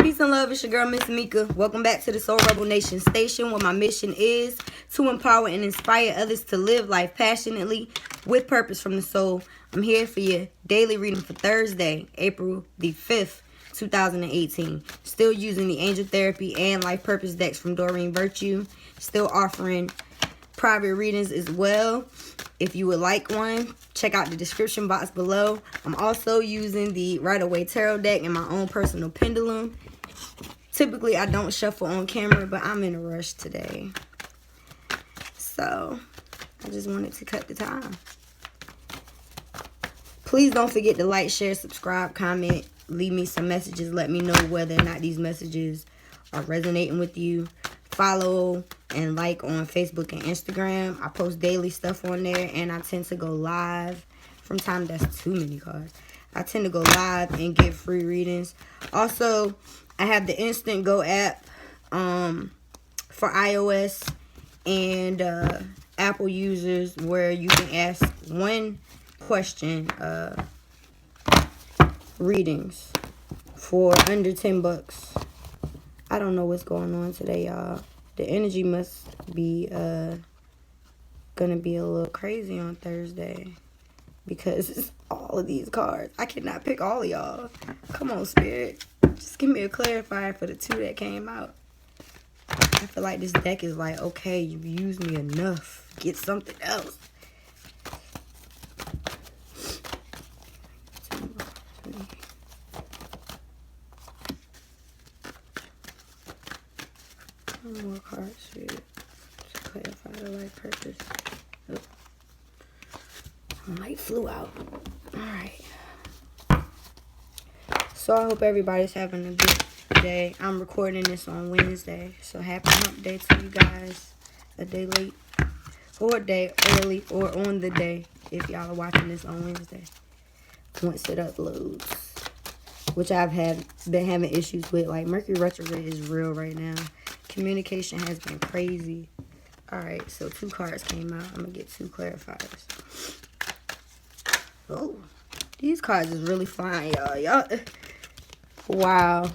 Peace and love, it's your girl, Miss Mika. Welcome back to the Soul Rebel Nation station, where my mission is to empower and inspire others to live life passionately with purpose from the soul. I'm here for your daily reading for Thursday, April the 5th, 2018. Still using the Angel Therapy and Life Purpose decks from Doreen Virtue. Still offering private readings as well. If you would like one, check out the description box below. I'm also using the Waite tarot deck and my own personal pendulum. Typically, I don't shuffle on camera, but I'm in a rush today. So, I just wanted to cut the time. Please don't forget to like, share, subscribe, comment, leave me some messages. Let me know whether or not these messages are resonating with you. Follow and like on Facebook and Instagram. I post daily stuff on there, and I tend to go live from time. That's too many cards. I tend to go live and give free readings. Also, I have the Instant Go app for iOS and Apple users, where you can ask one question readings for under $10. I don't know what's going on today, y'all. The energy must be gonna be a little crazy on Thursday, because it's all of these cards. I cannot pick all of y'all. Come on, Spirit. Just give me a clarifier for the two that came out. I feel like this deck is like, okay, you've used me enough. Get something else. One more card shoot to clarify the life purpose. Oh. Light flew out. Alright. So I hope everybody's having a good day. I'm recording this on Wednesday. So happy hump day to you guys. A day late. Or a day early. Or on the day, if y'all are watching this on Wednesday. Once it uploads. Which I've been having issues with. Like, Mercury retrograde is real right now. Communication has been crazy. Alright, so two cards came out. I'm going to get two clarifiers. Oh, these cards is really flying, y'all. Wow.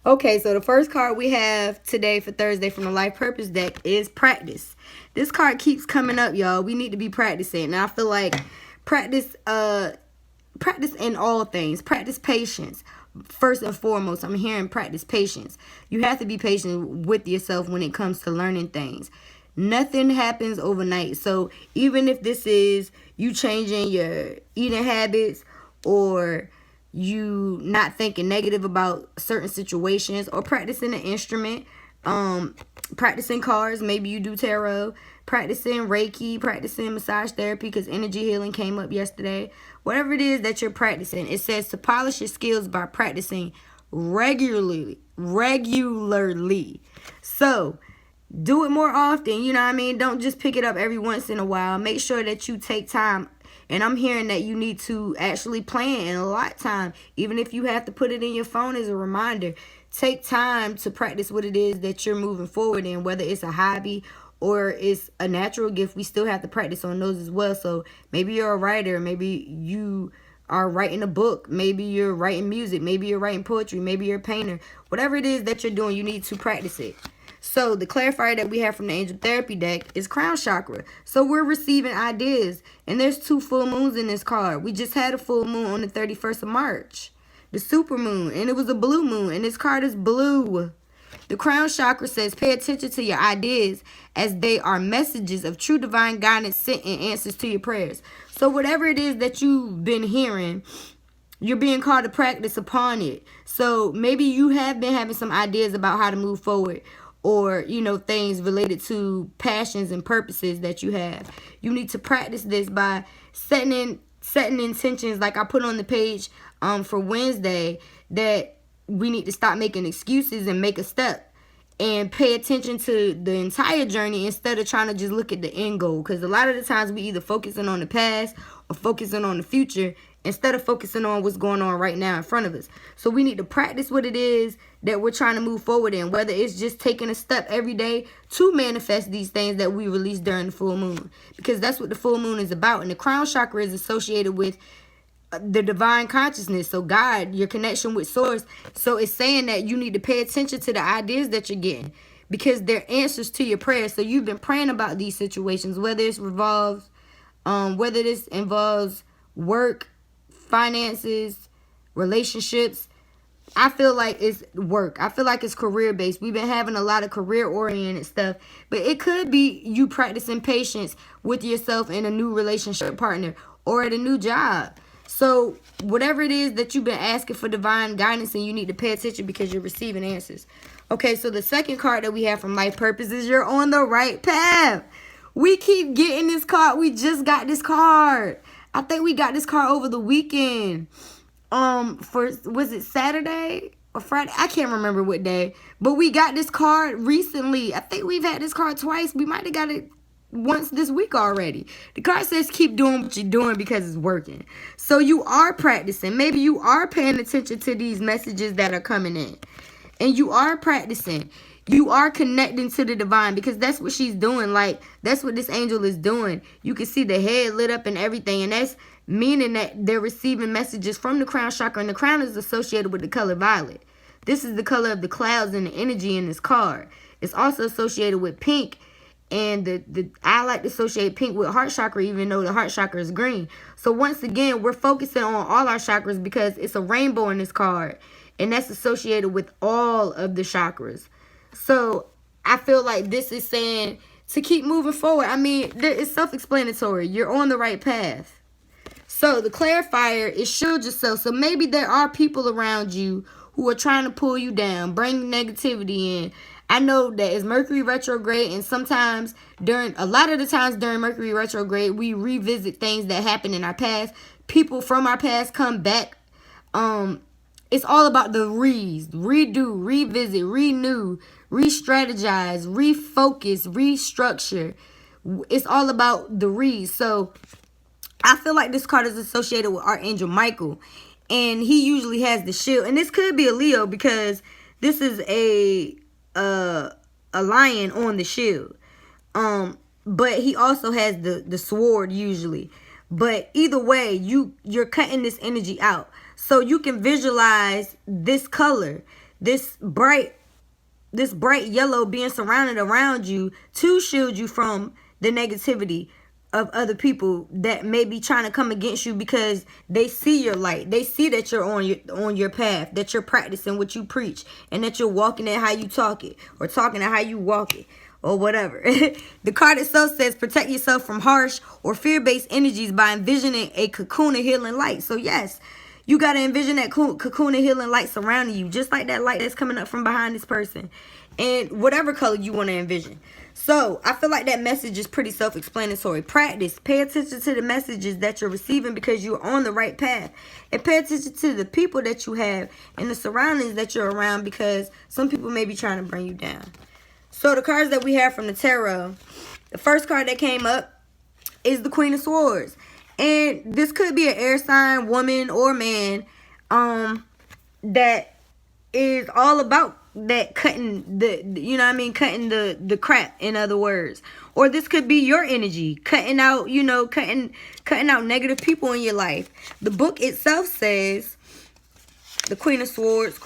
Okay, so the first card we have today for Thursday from the Life Purpose deck is practice. This card keeps coming up, y'all. We need to be practicing. Now, I feel like practice in all things. Practice patience. First and foremost, I'm hearing practice patience. You have to be patient with yourself when it comes to learning things. Nothing happens overnight. So even if this is you changing your eating habits, or you not thinking negative about certain situations, or practicing an instrument, practicing cards, maybe you do tarot, practicing Reiki, practicing massage therapy, because energy healing came up yesterday. Whatever it is that you're practicing, it says to polish your skills by practicing regularly. So do it more often, you know what I mean? Don't just pick it up every once in a while. Make sure that you take time. And I'm hearing that you need to actually plan in a lot of time. Even if you have to put it in your phone as a reminder. Take time to practice what it is that you're moving forward in. Whether it's a hobby or it's a natural gift, we still have to practice on those as well. So maybe you're a writer. Maybe you are writing a book. Maybe you're writing music. Maybe you're writing poetry. Maybe you're a painter. Whatever it is that you're doing, you need to practice it. So the clarifier that we have from the Angel Therapy deck is crown chakra. So we're receiving ideas. And there's 2 full moons in this card. We just had a full moon on the 31st of March. The super moon. And it was a blue moon. And this card is blue. The crown chakra says pay attention to your ideas, as they are messages of true divine guidance sent in answers to your prayers. So whatever it is that you've been hearing, you're being called to practice upon it. So maybe you have been having some ideas about how to move forward, or, you know, things related to passions and purposes that you have. You need to practice this by setting intentions, like I put on the page for Wednesday, that we need to stop making excuses and make a step and pay attention to the entire journey instead of trying to just look at the end goal. Because a lot of the times we either focusing on the past or focusing on the future instead of focusing on what's going on right now in front of us. So we need to practice what it is that we're trying to move forward in, whether it's just taking a step every day to manifest these things that we release during the full moon, because that's what the full moon is about. And the crown chakra is associated with the divine consciousness. So God, your connection with source. So it's saying that you need to pay attention to the ideas that you're getting, because they're answers to your prayers. So you've been praying about these situations, whether this involves work, finances, relationships. I feel like it's work. I feel like it's career based. We've been having a lot of career oriented stuff, but it could be you practicing patience with yourself and a new relationship partner or at a new job. So whatever it is that you've been asking for divine guidance, and you need to pay attention because you're receiving answers. Okay, so the second card that we have from Life Purpose is you're on the right path. We keep getting this card. We just got this card. I think we got this card over the weekend. Was it Saturday or Friday? I can't remember what day. But we got this card recently. I think we've had this card twice. We might have got it once this week already. The card says keep doing what you're doing because it's working. So you are practicing. Maybe you are paying attention to these messages that are coming in. And you are practicing. You are connecting to the divine, because that's what she's doing. Like, that's what this angel is doing. You can see the head lit up and everything. And that's meaning that they're receiving messages from the crown chakra. And the crown is associated with the color violet. This is the color of the clouds and the energy in this card. It's also associated with pink. And I like to associate pink with heart chakra, even though the heart chakra is green. So once again, we're focusing on all our chakras because it's a rainbow in this card. And that's associated with all of the chakras. So I feel like this is saying to keep moving forward. I mean, it's self-explanatory. You're on the right path. So the clarifier is shield yourself. So maybe there are people around you who are trying to pull you down, bring negativity in. I know that it's Mercury retrograde, and sometimes a lot of the times during Mercury retrograde, we revisit things that happened in our past. People from our past come back. It's all about the redo, revisit, renew, re-strategize, refocus, restructure. It's all about the re's. So I feel like this card is associated with Archangel Michael, and he usually has the shield. And this could be a Leo because this is a lion on the shield. But he also has the sword usually. But either way, you're cutting this energy out. So you can visualize this color, this bright yellow being surrounded around you to shield you from the negativity of other people that may be trying to come against you, because they see your light. They see that you're on your path, that you're practicing what you preach, and that you're walking it how you talk it, or talking it how you walk it, or whatever. The card itself says protect yourself from harsh or fear-based energies by envisioning a cocoon of healing light. So yes, you got to envision that cocoon of healing light surrounding you, just like that light that's coming up from behind this person, and whatever color you want to envision. So I feel like that message is pretty self-explanatory. Practice. Pay attention to the messages that you're receiving because you're on the right path. And pay attention to the people that you have and the surroundings that you're around, because some people may be trying to bring you down. So the cards that we have from the tarot, the first card that came up is the Queen of Swords. And this could be an air sign, woman or man, that is all about that cutting cutting the crap, in other words. Or this could be your energy, cutting out, cutting out negative people in your life. The book itself says the Queen of Swords,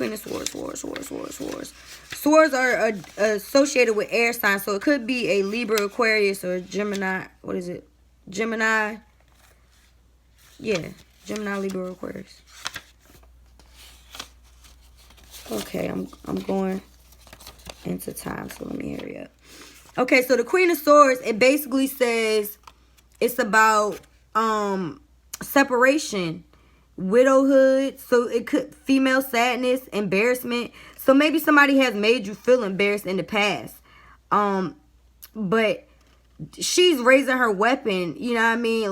Swords are associated with air signs, so it could be a Libra, Aquarius, or Gemini. What is it? Gemini. Yeah, Gemini, Libra, Aquarius. Okay, I'm going into time, so let me hurry up. Okay, so the Queen of Swords, it basically says it's about separation, widowhood. So it could female sadness, embarrassment. So maybe somebody has made you feel embarrassed in the past. But she's raising her weapon,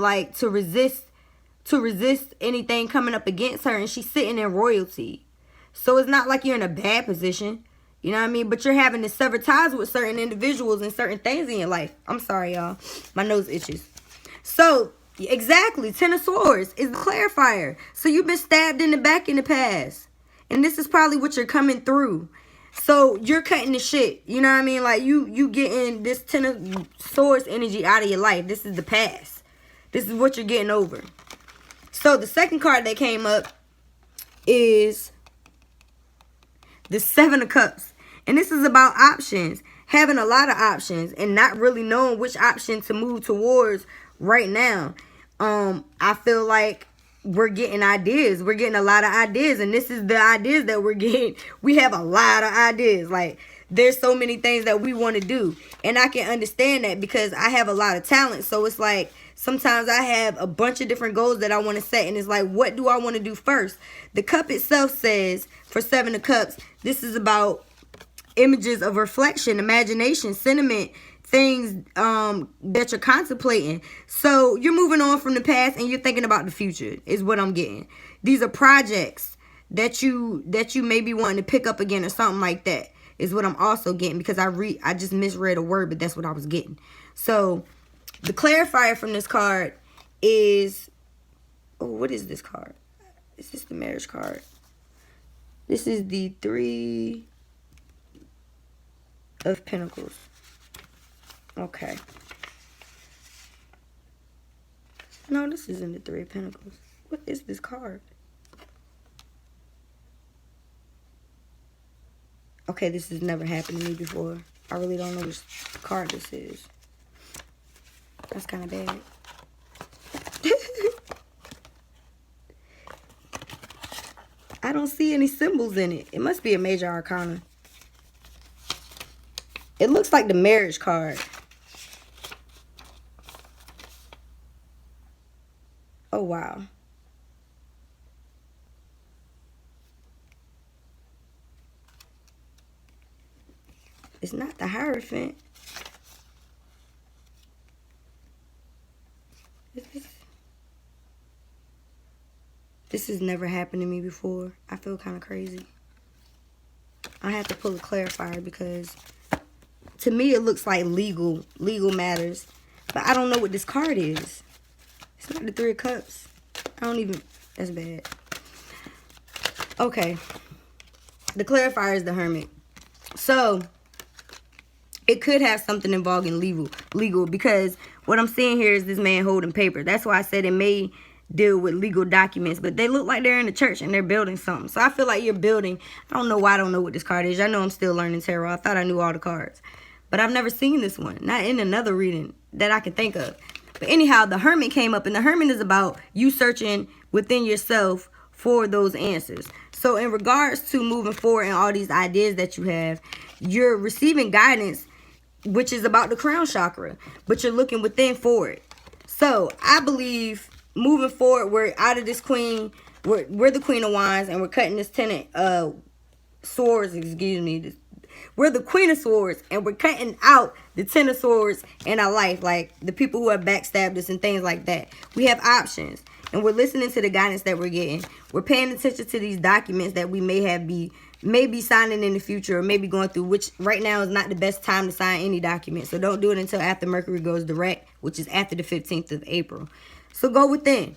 like to resist anything coming up against her, and she's sitting in royalty. So it's not like you're in a bad position, but you're having to sever ties with certain individuals and certain things in your life. I'm sorry, y'all. My nose itches. So, exactly, Ten of Swords is the clarifier. So you've been stabbed in the back in the past. And this is probably what you're coming through. So you're cutting the shit. Like you getting this Ten of Swords energy out of your life. This is the past. This is what you're getting over. So the second card that came up is the Seven of Cups. And this is about options. Having a lot of options and not really knowing which option to move towards right now. I feel like we're getting ideas. We're getting a lot of ideas. And this is the ideas that we're getting. We have a lot of ideas. Like, there's so many things that we want to do. And I can understand that because I have a lot of talent. So it's like, sometimes I have a bunch of different goals that I want to set. And it's like, what do I want to do first? The cup itself says, for Seven of Cups, this is about images of reflection, imagination, sentiment, things that you're contemplating. So you're moving on from the past and you're thinking about the future is what I'm getting. These are projects that you may be wanting to pick up again or something like that is what I'm also getting, because I just misread a word, but that's what I was getting. So the clarifier from this card is, oh, what is this card? Is this the marriage card? This is the Three of Pentacles. Okay. No, this isn't the Three of Pentacles. What is this card? Okay, this has never happened to me before. I really don't know which card this is. That's kind of bad. I don't see any symbols in it. It must be a major arcana. It looks like the marriage card. Oh, wow. It's not the Hierophant. This has never happened to me before. I feel kind of crazy. I have to pull a clarifier because to me it looks like legal matters. But I don't know what this card is. It's not the Three of Cups. I don't even, that's bad. Okay. The clarifier is the Hermit. So it could have something involving legal, because what I'm seeing here is this man holding paper. That's why I said it may deal with legal documents, but they look like they're in the church and they're building something. So I feel like you're building. I don't know why I don't know what this card is. I know I'm still learning tarot. I thought I knew all the cards, but I've never seen this one, not in another reading that I can think of. But anyhow, the Hermit came up, and the Hermit is about you searching within yourself for those answers. So in regards to moving forward and all these ideas that you have, you're receiving guidance, which is about the crown chakra, but you're looking within for it. So I believe moving forward, we're out of this queen. We're the Queen of Wands, and we're cutting this Ten of Swords. Excuse me. We're the Queen of Swords, and we're cutting out the Ten of Swords in our life, like the people who have backstabbed us and things like that. We have options, and we're listening to the guidance that we're getting. We're paying attention to these documents that we may be signing in the future, or maybe going through, which right now is not the best time to sign any document. So don't do it until after Mercury goes direct, which is after the 15th of April. So go within.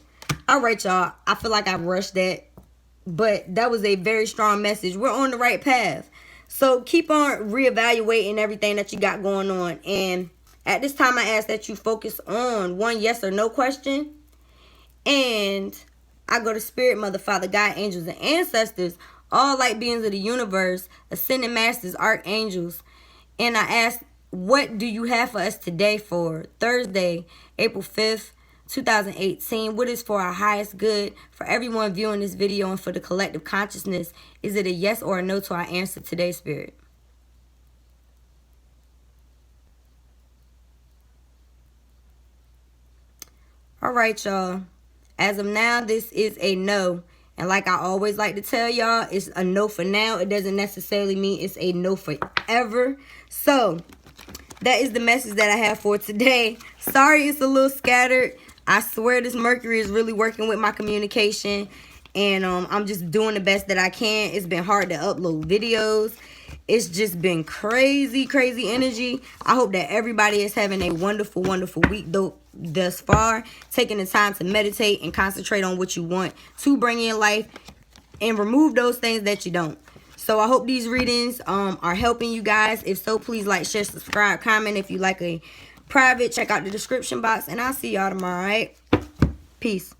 All right, y'all. I feel like I rushed that, but that was a very strong message. We're on the right path. So keep on reevaluating everything that you got going on. And at this time, I ask that you focus on one yes or no question. And I go to Spirit, Mother, Father, God, angels, and ancestors, all light beings of the universe, ascended masters, archangels. And I ask, what do you have for us today for Thursday, April 5th, 2018? What is for our highest good, for everyone viewing this video, and for the collective consciousness? Is it a yes or a no to our answer today, Spirit? All right, y'all. As of now, this is a no. And like I always like to tell y'all, it's a no for now. It doesn't necessarily mean it's a no forever. So that is the message that I have for today. Sorry it's a little scattered. I swear this Mercury is really working with my communication. And I'm just doing the best that I can. It's been hard to upload videos. It's just been crazy energy. I hope that everybody is having a wonderful week thus far. Taking the time to meditate and concentrate on what you want to bring in life, and remove those things that you don't. So I hope these readings are helping you guys. If so, please like, share, subscribe, comment. If you like a private, check out the description box. And I'll see y'all tomorrow, all right? Peace.